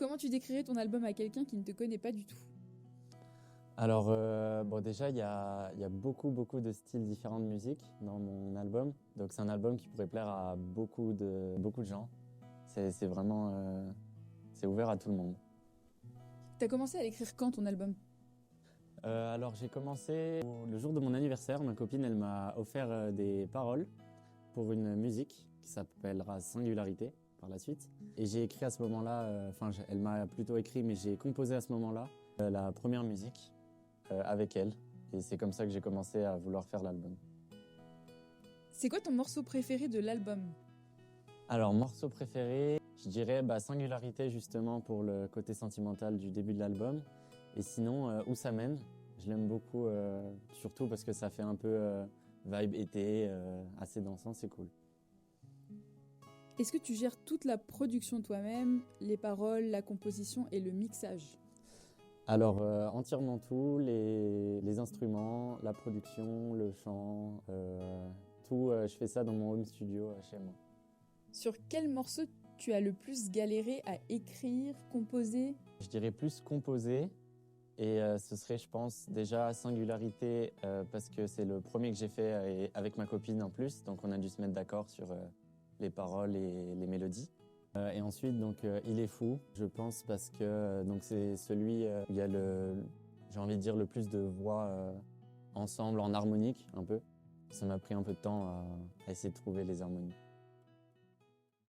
Comment tu décrirais ton album à quelqu'un qui ne te connaît pas du tout? Alors, bon, déjà, il y a beaucoup de styles différents de musique dans mon album. Donc, c'est un album qui pourrait plaire à beaucoup de gens. C'est vraiment, c'est ouvert à tout le monde. T'as commencé à l'écrire quand ton album? Alors, j'ai commencé le jour de mon anniversaire. Ma copine, elle m'a offert des paroles pour une musique qui s'appellera Singularité par la suite. Et j'ai écrit à ce moment-là, elle m'a plutôt écrit, mais j'ai composé à ce moment-là la première musique avec elle. Et c'est comme ça que j'ai commencé à vouloir faire l'album. C'est quoi ton morceau préféré de l'album? Alors, morceau préféré, je dirais Singularité justement pour le côté sentimental du début de l'album. Et sinon, Où ça mène, je l'aime beaucoup, surtout parce que ça fait un peu vibe été, assez dansant, c'est cool. Est-ce que tu gères toute la production toi-même, les paroles, la composition et le mixage? Alors, entièrement tout, les instruments, la production, le chant, tout, je fais ça dans mon home studio chez moi. Sur quel morceau tu as le plus galéré à écrire, composer? Je dirais plus composer. Et ce serait, je pense, déjà Singularité, parce que c'est le premier que j'ai fait et avec ma copine en plus. Donc on a dû se mettre d'accord sur les paroles et les mélodies. Et ensuite, donc, Il est fou, je pense, parce que donc c'est celui où il y a j'ai envie de dire, le plus de voix ensemble, en harmonique, un peu. Ça m'a pris un peu de temps à essayer de trouver les harmonies.